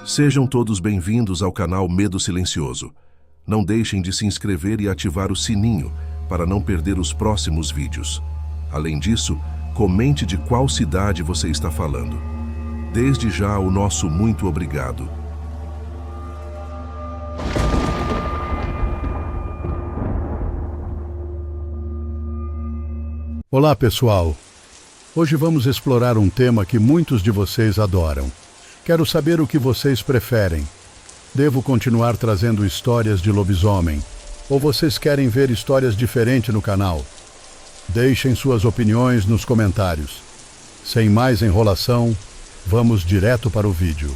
Sejam todos bem-vindos ao canal Medo Silencioso. Não deixem de se inscrever e ativar o sininho para não perder os próximos vídeos. Além disso, comente de qual cidade você está falando. Desde já, o nosso muito obrigado. Olá, pessoal! Hoje vamos explorar um tema que muitos de vocês adoram. Quero saber o que vocês preferem. Devo continuar trazendo histórias de lobisomem? Ou vocês querem ver histórias diferentes no canal? Deixem suas opiniões nos comentários. Sem mais enrolação, vamos direto para o vídeo.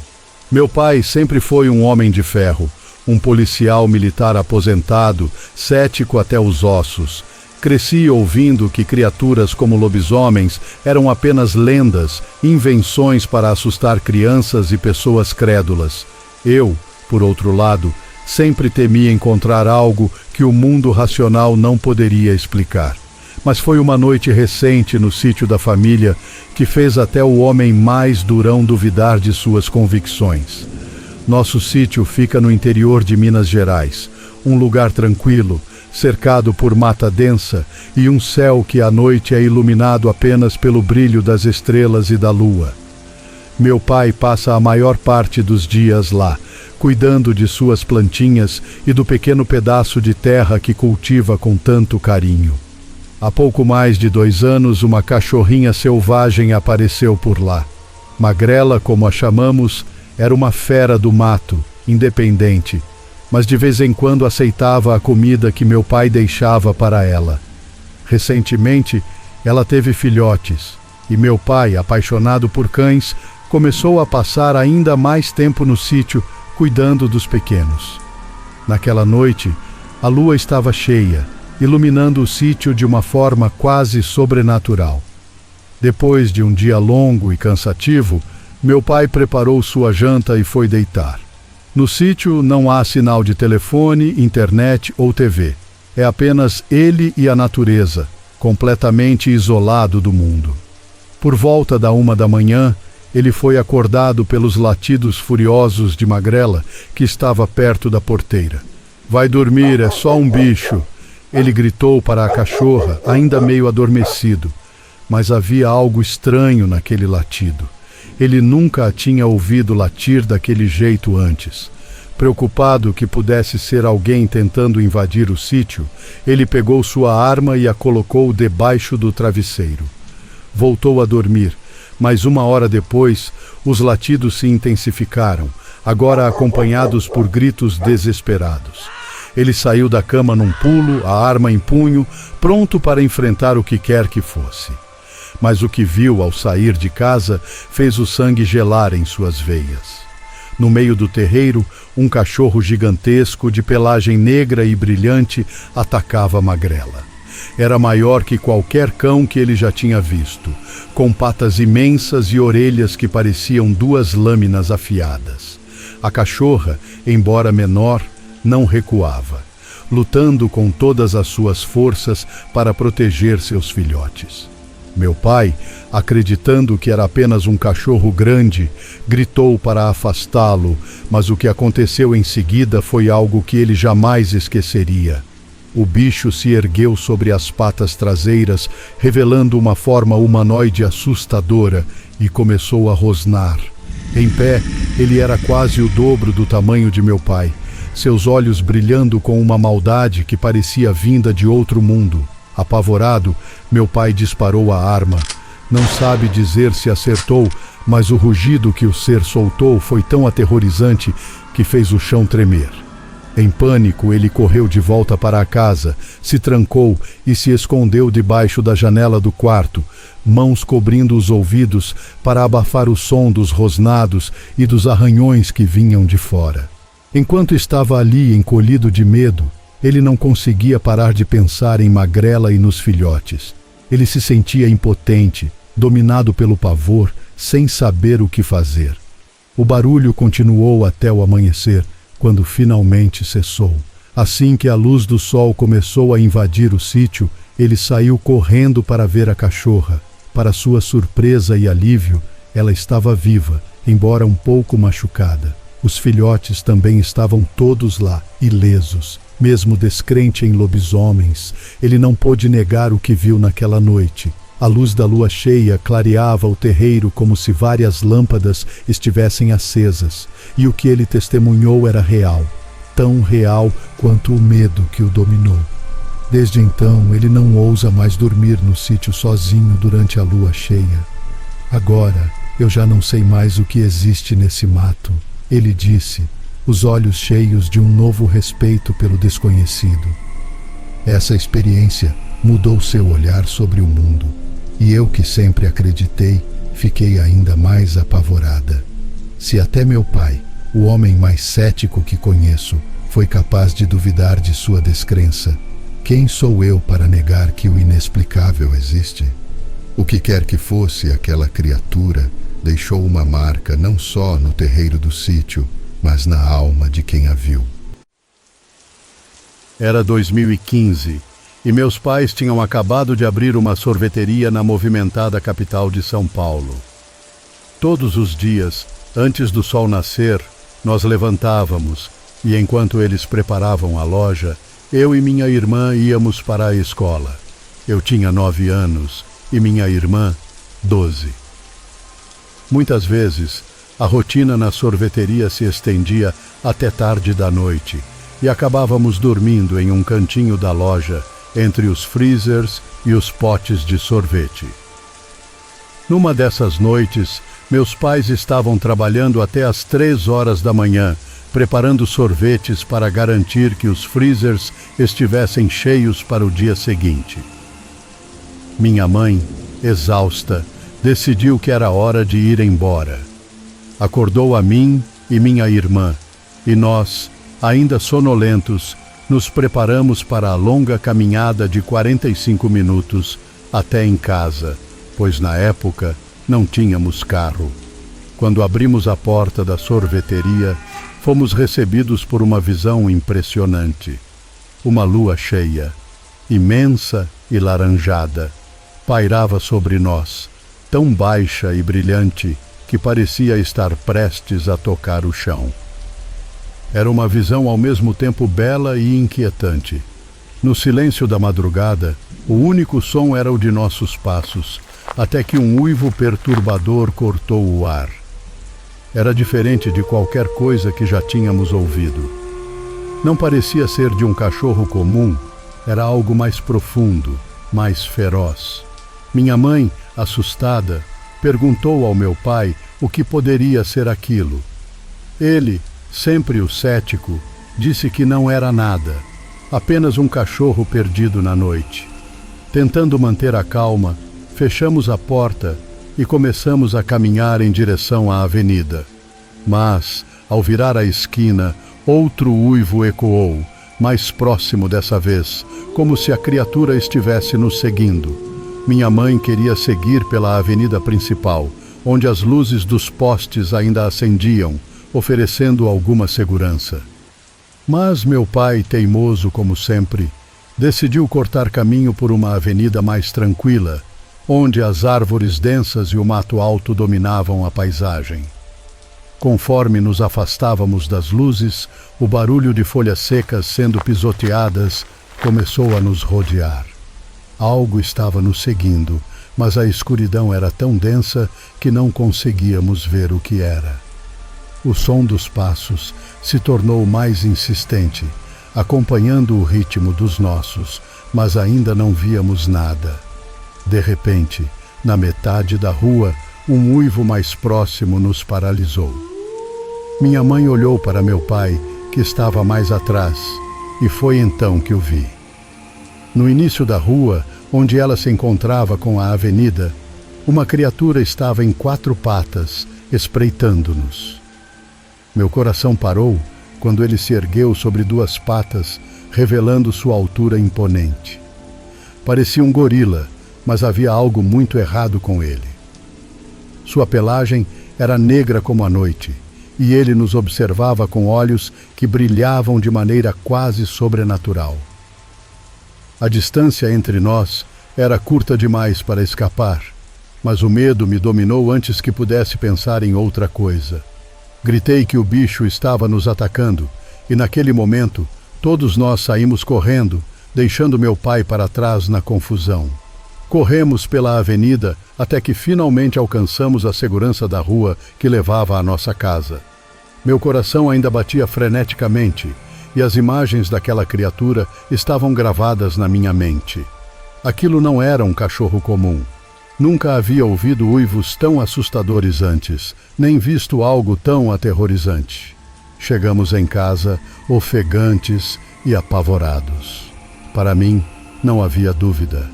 Meu pai sempre foi um homem de ferro, um policial militar aposentado, cético até os ossos. Cresci ouvindo que criaturas como lobisomens eram apenas lendas, invenções para assustar crianças e pessoas crédulas. Eu, por outro lado, sempre temia encontrar algo que o mundo racional não poderia explicar. Mas foi uma noite recente no sítio da família que fez até o homem mais durão duvidar de suas convicções. Nosso sítio fica no interior de Minas Gerais, um lugar tranquilo, cercado por mata densa e um céu que à noite é iluminado apenas pelo brilho das estrelas e da lua. Meu pai passa a maior parte dos dias lá, cuidando de suas plantinhas e do pequeno pedaço de terra que cultiva com tanto carinho. Há pouco mais de 2 anos, uma cachorrinha selvagem apareceu por lá. Magrela, como a chamamos, era uma fera do mato, independente, mas de vez em quando aceitava a comida que meu pai deixava para ela. Recentemente, ela teve filhotes, e meu pai, apaixonado por cães, começou a passar ainda mais tempo no sítio, cuidando dos pequenos. Naquela noite, a lua estava cheia, iluminando o sítio de uma forma quase sobrenatural. Depois de um dia longo e cansativo, meu pai preparou sua janta e foi deitar. No sítio não há sinal de telefone, internet ou TV. É apenas ele e a natureza, completamente isolado do mundo. Por volta da 1 da manhã, ele foi acordado pelos latidos furiosos de Magrela, que estava perto da porteira. "Vai dormir, é só um bicho", ele gritou para a cachorra, ainda meio adormecido. Mas havia algo estranho naquele latido. Ele nunca a tinha ouvido latir daquele jeito antes. Preocupado que pudesse ser alguém tentando invadir o sítio, ele pegou sua arma e a colocou debaixo do travesseiro. Voltou a dormir, mas 1 hora depois, os latidos se intensificaram, agora acompanhados por gritos desesperados. Ele saiu da cama num pulo, a arma em punho, pronto para enfrentar o que quer que fosse. Mas o que viu ao sair de casa fez o sangue gelar em suas veias. No meio do terreiro, um cachorro gigantesco de pelagem negra e brilhante atacava Magrela. Era maior que qualquer cão que ele já tinha visto, com patas imensas e orelhas que pareciam 2 lâminas afiadas. A cachorra, embora menor, não recuava, lutando com todas as suas forças para proteger seus filhotes. Meu pai, acreditando que era apenas um cachorro grande, gritou para afastá-lo, mas o que aconteceu em seguida foi algo que ele jamais esqueceria. O bicho se ergueu sobre as patas traseiras, revelando uma forma humanoide assustadora, e começou a rosnar. Em pé, ele era quase o dobro do tamanho de meu pai, seus olhos brilhando com uma maldade que parecia vinda de outro mundo. Apavorado, meu pai disparou a arma. Não sabe dizer se acertou, mas o rugido que o ser soltou foi tão aterrorizante que fez o chão tremer. Em pânico, ele correu de volta para a casa, se trancou e se escondeu debaixo da janela do quarto, mãos cobrindo os ouvidos para abafar o som dos rosnados e dos arranhões que vinham de fora. Enquanto estava ali, encolhido de medo, ele não conseguia parar de pensar em Magrela e nos filhotes. Ele se sentia impotente, dominado pelo pavor, sem saber o que fazer. O barulho continuou até o amanhecer, quando finalmente cessou. Assim que a luz do sol começou a invadir o sítio, ele saiu correndo para ver a cachorra. Para sua surpresa e alívio, ela estava viva, embora um pouco machucada. Os filhotes também estavam todos lá, ilesos. Mesmo descrente em lobisomens, ele não pôde negar o que viu naquela noite. A luz da lua cheia clareava o terreiro como se várias lâmpadas estivessem acesas, e o que ele testemunhou era real, tão real quanto o medo que o dominou. Desde então, ele não ousa mais dormir no sítio sozinho durante a lua cheia. Agora, eu já não sei mais o que existe nesse mato, ele disse, os olhos cheios de um novo respeito pelo desconhecido. Essa experiência mudou seu olhar sobre o mundo, e eu, que sempre acreditei, fiquei ainda mais apavorada. Se até meu pai, o homem mais cético que conheço, foi capaz de duvidar de sua descrença, quem sou eu para negar que o inexplicável existe? O que quer que fosse aquela criatura, deixou uma marca não só no terreiro do sítio, mas na alma de quem a viu. Era 2015 e meus pais tinham acabado de abrir uma sorveteria na movimentada capital de São Paulo. Todos os dias, antes do sol nascer, nós levantávamos e, enquanto eles preparavam a loja, eu e minha irmã íamos para a escola. Eu tinha 9 anos e minha irmã 12. Muitas vezes, a rotina na sorveteria se estendia até tarde da noite e acabávamos dormindo em um cantinho da loja entre os freezers e os potes de sorvete. Numa dessas noites, meus pais estavam trabalhando até às 3 horas da manhã, preparando sorvetes para garantir que os freezers estivessem cheios para o dia seguinte. Minha mãe, exausta, decidiu que era hora de ir embora. Acordou a mim e minha irmã, e nós, ainda sonolentos, nos preparamos para a longa caminhada de 45 minutos até em casa, pois na época não tínhamos carro. Quando abrimos a porta da sorveteria, fomos recebidos por uma visão impressionante. Uma lua cheia, imensa e laranjada, pairava sobre nós, tão baixa e brilhante que parecia estar prestes a tocar o chão. Era uma visão ao mesmo tempo bela e inquietante. No silêncio da madrugada, o único som era o de nossos passos, até que um uivo perturbador cortou o ar. Era diferente de qualquer coisa que já tínhamos ouvido. Não parecia ser de um cachorro comum, era algo mais profundo, mais feroz. Minha mãe, assustada, perguntou ao meu pai o que poderia ser aquilo. Ele, sempre o cético, disse que não era nada, apenas um cachorro perdido na noite. Tentando manter a calma, fechamos a porta e começamos a caminhar em direção à avenida. Mas, ao virar a esquina, outro uivo ecoou, mais próximo dessa vez, como se a criatura estivesse nos seguindo. Minha mãe queria seguir pela avenida principal, onde as luzes dos postes ainda acendiam, oferecendo alguma segurança. Mas meu pai, teimoso como sempre, decidiu cortar caminho por uma avenida mais tranquila, onde as árvores densas e o mato alto dominavam a paisagem. Conforme nos afastávamos das luzes, o barulho de folhas secas sendo pisoteadas começou a nos rodear. Algo estava nos seguindo, mas a escuridão era tão densa que não conseguíamos ver o que era. O som dos passos se tornou mais insistente, acompanhando o ritmo dos nossos, mas ainda não víamos nada. De repente, na metade da rua, um uivo mais próximo nos paralisou. Minha mãe olhou para meu pai, que estava mais atrás, e foi então que o vi. No início da rua, onde ela se encontrava com a avenida, uma criatura estava em 4 patas, espreitando-nos. Meu coração parou quando ele se ergueu sobre 2 patas, revelando sua altura imponente. Parecia um gorila, mas havia algo muito errado com ele. Sua pelagem era negra como a noite, e ele nos observava com olhos que brilhavam de maneira quase sobrenatural. A distância entre nós era curta demais para escapar, mas o medo me dominou antes que pudesse pensar em outra coisa. Gritei que o bicho estava nos atacando, e naquele momento, todos nós saímos correndo, deixando meu pai para trás na confusão. Corremos pela avenida até que finalmente alcançamos a segurança da rua que levava à nossa casa. Meu coração ainda batia freneticamente, e as imagens daquela criatura estavam gravadas na minha mente. Aquilo não era um cachorro comum. Nunca havia ouvido uivos tão assustadores antes, nem visto algo tão aterrorizante. Chegamos em casa, ofegantes e apavorados. Para mim, não havia dúvida.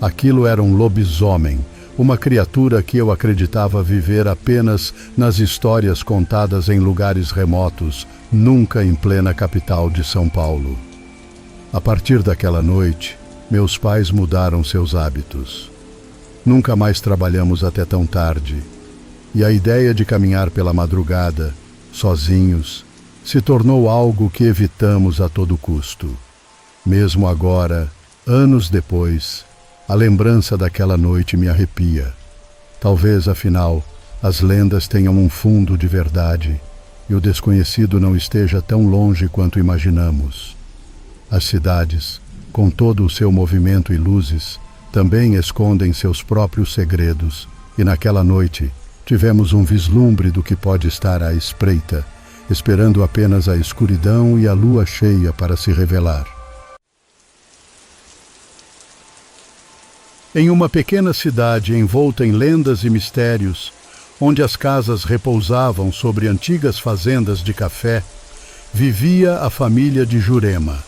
Aquilo era um lobisomem, uma criatura que eu acreditava viver apenas nas histórias contadas em lugares remotos, nunca em plena capital de São Paulo. A partir daquela noite, meus pais mudaram seus hábitos. Nunca mais trabalhamos até tão tarde, e a ideia de caminhar pela madrugada, sozinhos, se tornou algo que evitamos a todo custo. Mesmo agora, anos depois, a lembrança daquela noite me arrepia. Talvez, afinal, as lendas tenham um fundo de verdade e o desconhecido não esteja tão longe quanto imaginamos. As cidades, com todo o seu movimento e luzes, também escondem seus próprios segredos, e naquela noite tivemos um vislumbre do que pode estar à espreita, esperando apenas a escuridão e a lua cheia para se revelar. Em uma pequena cidade envolta em lendas e mistérios, onde as casas repousavam sobre antigas fazendas de café, vivia a família de Jurema.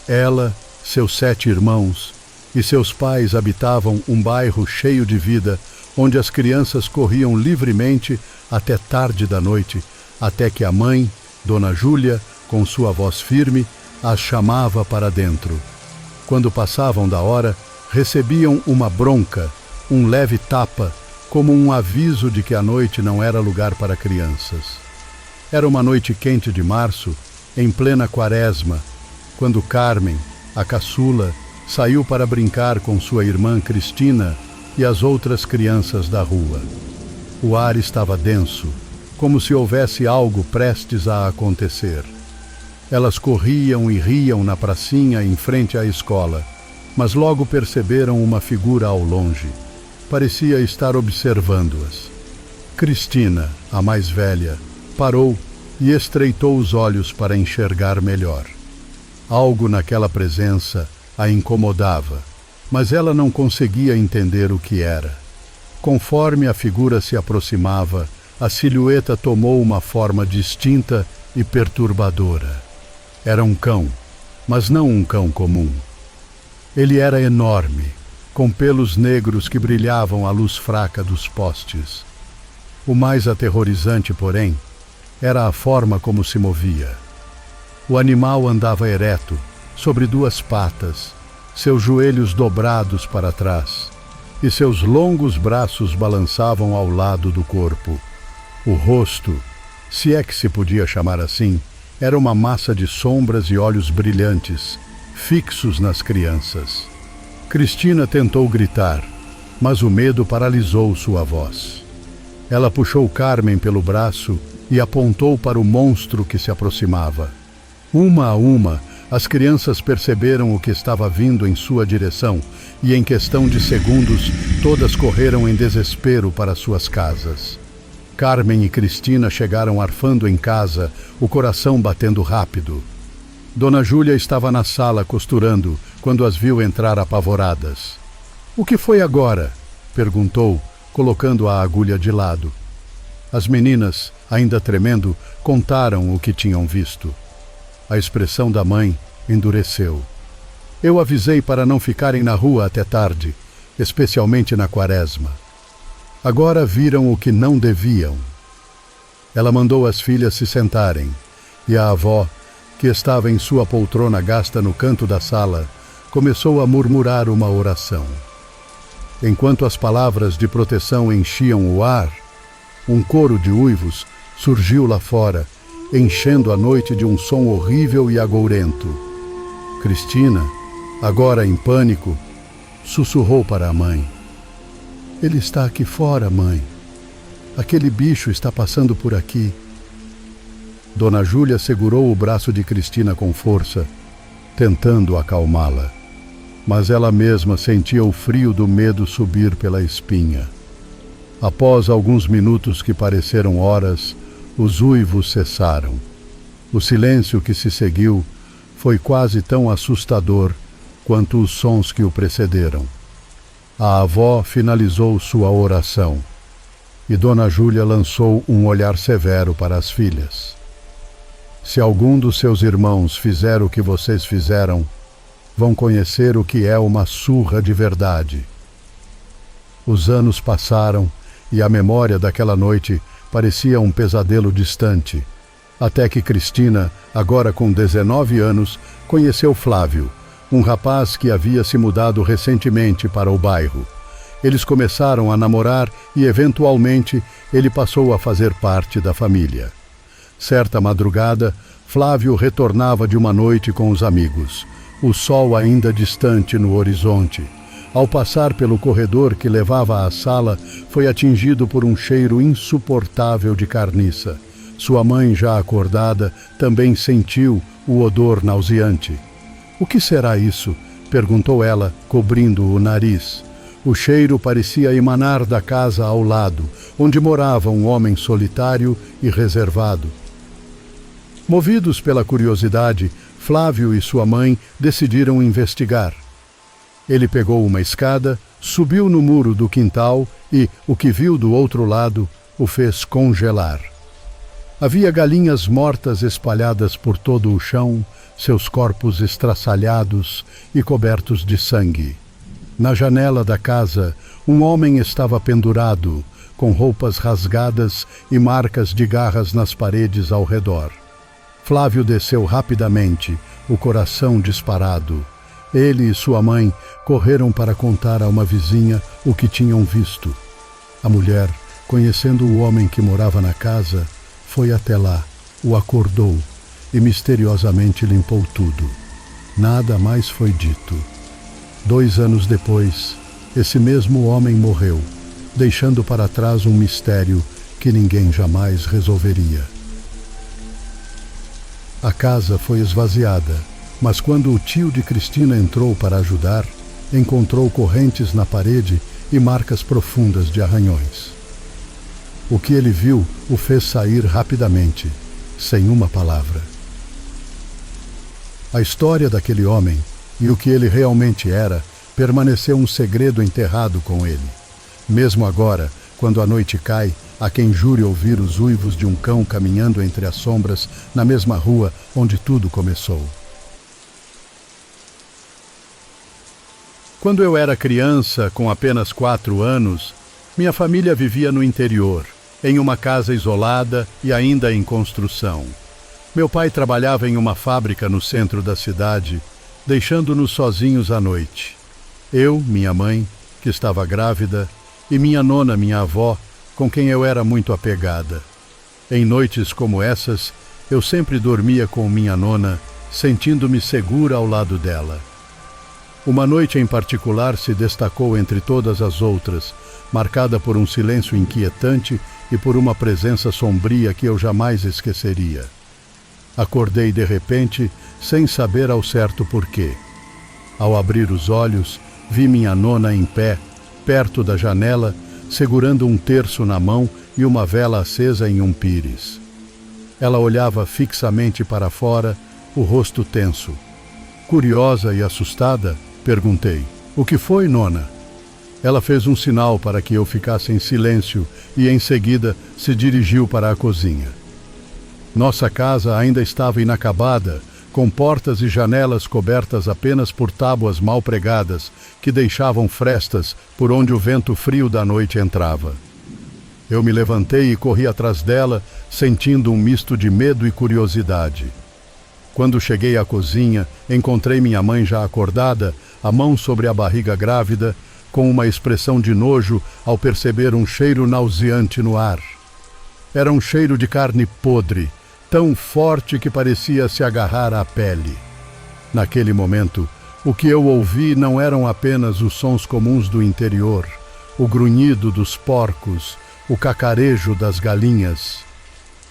Ela, seus 7 irmãos e seus pais habitavam um bairro cheio de vida, onde as crianças corriam livremente até tarde da noite, até que a mãe, Dona Júlia, com sua voz firme, as chamava para dentro. Quando passavam da hora, recebiam uma bronca, um leve tapa, como um aviso de que a noite não era lugar para crianças. Era uma noite quente de março, em plena quaresma, quando Carmen, a caçula, saiu para brincar com sua irmã Cristina e as outras crianças da rua. O ar estava denso, como se houvesse algo prestes a acontecer. Elas corriam e riam na pracinha em frente à escola, mas logo perceberam uma figura ao longe. Parecia estar observando-as. Cristina, a mais velha, parou e estreitou os olhos para enxergar melhor. Algo naquela presença a incomodava, mas ela não conseguia entender o que era. Conforme a figura se aproximava, a silhueta tomou uma forma distinta e perturbadora. Era um cão, mas não um cão comum. Ele era enorme, com pelos negros que brilhavam à luz fraca dos postes. O mais aterrorizante, porém, era a forma como se movia. O animal andava ereto, sobre 2 patas, seus joelhos dobrados para trás, e seus longos braços balançavam ao lado do corpo. O rosto, se é que se podia chamar assim, era uma massa de sombras e olhos brilhantes, fixos nas crianças. Cristina tentou gritar, mas o medo paralisou sua voz. Ela puxou Carmen pelo braço e apontou para o monstro que se aproximava. Uma a uma, as crianças perceberam o que estava vindo em sua direção e, em questão de segundos, todas correram em desespero para suas casas. Carmen e Cristina chegaram arfando em casa, o coração batendo rápido. Dona Júlia estava na sala costurando quando as viu entrar apavoradas. "O que foi agora?" perguntou, colocando a agulha de lado. As meninas, ainda tremendo, contaram o que tinham visto. A expressão da mãe endureceu. "Eu avisei para não ficarem na rua até tarde, especialmente na quaresma. Agora viram o que não deviam." Ela mandou as filhas se sentarem, e a avó, que estava em sua poltrona gasta no canto da sala, começou a murmurar uma oração. Enquanto as palavras de proteção enchiam o ar, um coro de uivos surgiu lá fora, enchendo a noite de um som horrível e agourento. Cristina, agora em pânico, sussurrou para a mãe: "Ele está aqui fora, mãe. Aquele bicho está passando por aqui. Dona Júlia segurou o braço de Cristina com força, tentando acalmá-la. Mas ela mesma sentia o frio do medo subir pela espinha. Após alguns minutos que pareceram horas, os uivos cessaram. O silêncio que se seguiu foi quase tão assustador quanto os sons que o precederam. A avó finalizou sua oração e Dona Júlia lançou um olhar severo para as filhas. Se algum dos seus irmãos fizer o que vocês fizeram, vão conhecer o que é uma surra de verdade. Os anos passaram e a memória daquela noite parecia um pesadelo distante, até que Cristina, agora com 19 anos, conheceu Flávio, um rapaz que havia se mudado recentemente para o bairro. Eles começaram a namorar e, eventualmente, ele passou a fazer parte da família. Certa madrugada, Flávio retornava de uma noite com os amigos, o sol ainda distante no horizonte. Ao passar pelo corredor que levava à sala, foi atingido por um cheiro insuportável de carniça. Sua mãe, já acordada, também sentiu o odor nauseante. "O que será isso?" perguntou ela, cobrindo o nariz. O cheiro parecia emanar da casa ao lado, onde morava um homem solitário e reservado. Movidos pela curiosidade, Flávio e sua mãe decidiram investigar. Ele pegou uma escada, subiu no muro do quintal e, o que viu do outro lado, o fez congelar. Havia galinhas mortas espalhadas por todo o chão, seus corpos estraçalhados e cobertos de sangue. Na janela da casa, um homem estava pendurado, com roupas rasgadas e marcas de garras nas paredes ao redor. Flávio desceu rapidamente, o coração disparado. Ele e sua mãe correram para contar a uma vizinha o que tinham visto. A mulher, conhecendo o homem que morava na casa, foi até lá, o acordou e misteriosamente limpou tudo. Nada mais foi dito. 2 anos depois, esse mesmo homem morreu, deixando para trás um mistério que ninguém jamais resolveria. A casa foi esvaziada, mas quando o tio de Cristina entrou para ajudar, encontrou correntes na parede e marcas profundas de arranhões. O que ele viu o fez sair rapidamente, sem uma palavra. A história daquele homem e o que ele realmente era permaneceu um segredo enterrado com ele. Mesmo agora, quando a noite cai, há quem jure ouvir os uivos de um cão caminhando entre as sombras na mesma rua onde tudo começou. Quando eu era criança, com apenas 4 anos, minha família vivia no interior, em uma casa isolada e ainda em construção. Meu pai trabalhava em uma fábrica no centro da cidade, deixando-nos sozinhos à noite. Eu, minha mãe, que estava grávida, e minha nona, minha avó, com quem eu era muito apegada. Em noites como essas, eu sempre dormia com minha nona, sentindo-me segura ao lado dela. Uma noite em particular se destacou entre todas as outras, marcada por um silêncio inquietante e por uma presença sombria que eu jamais esqueceria. Acordei de repente, sem saber ao certo porquê. Ao abrir os olhos, vi minha nona em pé, perto da janela, segurando um terço na mão e uma vela acesa em um pires. Ela olhava fixamente para fora, o rosto tenso. Curiosa e assustada, perguntei: "O que foi, nona?" Ela fez um sinal para que eu ficasse em silêncio e, em seguida, se dirigiu para a cozinha. Nossa casa ainda estava inacabada, com portas e janelas cobertas apenas por tábuas mal pregadas que deixavam frestas por onde o vento frio da noite entrava. Eu me levantei e corri atrás dela, sentindo um misto de medo e curiosidade. Quando cheguei à cozinha, encontrei minha mãe já acordada, a mão sobre a barriga grávida, com uma expressão de nojo ao perceber um cheiro nauseante no ar. Era um cheiro de carne podre, tão forte que parecia se agarrar à pele. Naquele momento, o que eu ouvi não eram apenas os sons comuns do interior, o grunhido dos porcos, o cacarejo das galinhas,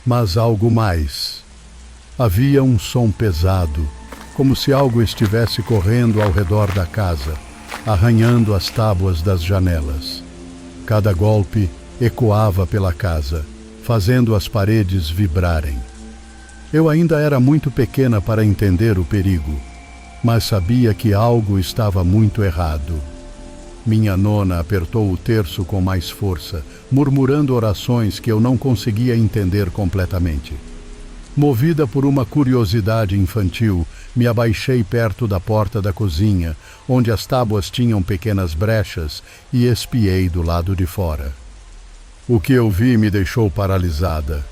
mas algo mais. Havia um som pesado, como se algo estivesse correndo ao redor da casa, arranhando as tábuas das janelas. Cada golpe ecoava pela casa, fazendo as paredes vibrarem. Eu ainda era muito pequena para entender o perigo, mas sabia que algo estava muito errado. Minha nona apertou o terço com mais força, murmurando orações que eu não conseguia entender completamente. Movida por uma curiosidade infantil, me abaixei perto da porta da cozinha, onde as tábuas tinham pequenas brechas, e espiei do lado de fora. O que eu vi me deixou paralisada.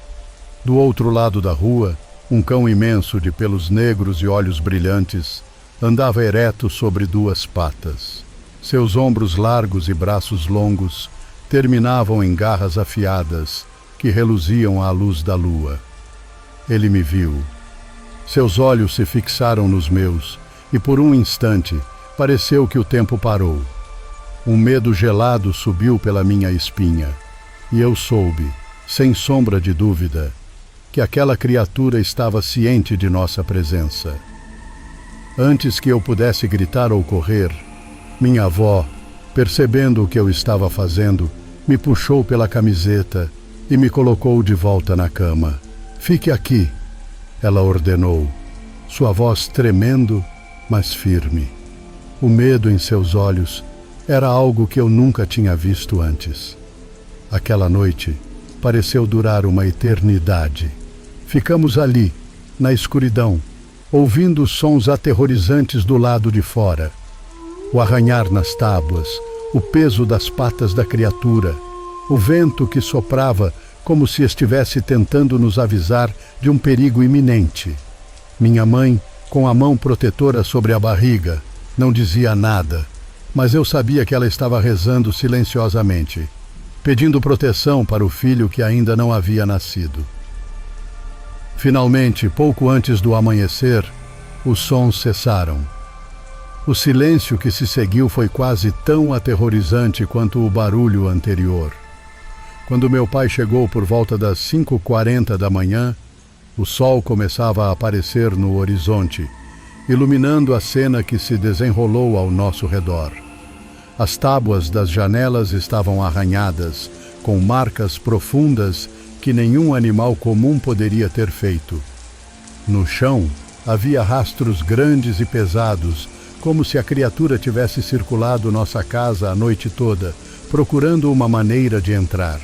Do outro lado da rua, um cão imenso de pelos negros e olhos brilhantes andava ereto sobre duas patas. Seus ombros largos e braços longos terminavam em garras afiadas que reluziam à luz da lua. Ele me viu. Seus olhos se fixaram nos meus e por um instante pareceu que o tempo parou. Um medo gelado subiu pela minha espinha e eu soube, sem sombra de dúvida, que aquela criatura estava ciente de nossa presença. Antes que eu pudesse gritar ou correr, minha avó, percebendo o que eu estava fazendo, me puxou pela camiseta e me colocou de volta na cama. "Fique aqui", ela ordenou, sua voz tremendo, mas firme. O medo em seus olhos era algo que eu nunca tinha visto antes. Aquela noite pareceu durar uma eternidade. Ficamos ali, na escuridão, ouvindo os sons aterrorizantes do lado de fora. O arranhar nas tábuas, o peso das patas da criatura, o vento que soprava como se estivesse tentando nos avisar de um perigo iminente. Minha mãe, com a mão protetora sobre a barriga, não dizia nada, mas eu sabia que ela estava rezando silenciosamente, pedindo proteção para o filho que ainda não havia nascido. Finalmente, pouco antes do amanhecer, os sons cessaram. O silêncio que se seguiu foi quase tão aterrorizante quanto o barulho anterior. Quando meu pai chegou por volta das 5h40 da manhã, o sol começava a aparecer no horizonte, iluminando a cena que se desenrolou ao nosso redor. As tábuas das janelas estavam arranhadas, com marcas profundas que nenhum animal comum poderia ter feito. No chão, havia rastros grandes e pesados, como se a criatura tivesse circulado nossa casa a noite toda, procurando uma maneira de entrar.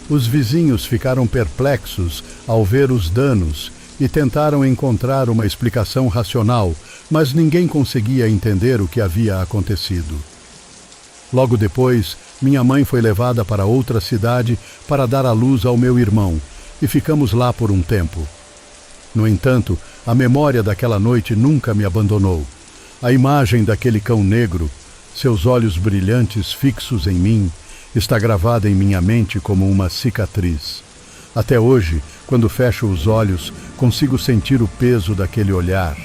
Os vizinhos ficaram perplexos ao ver os danos e tentaram encontrar uma explicação racional, mas ninguém conseguia entender o que havia acontecido. Logo depois, minha mãe foi levada para outra cidade para dar à luz ao meu irmão, e ficamos lá por um tempo. No entanto, a memória daquela noite nunca me abandonou. A imagem daquele cão negro, seus olhos brilhantes fixos em mim, está gravada em minha mente como uma cicatriz. Até hoje, quando fecho os olhos, consigo sentir o peso daquele olhar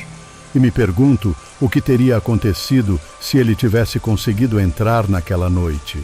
e me pergunto o que teria acontecido se ele tivesse conseguido entrar naquela noite.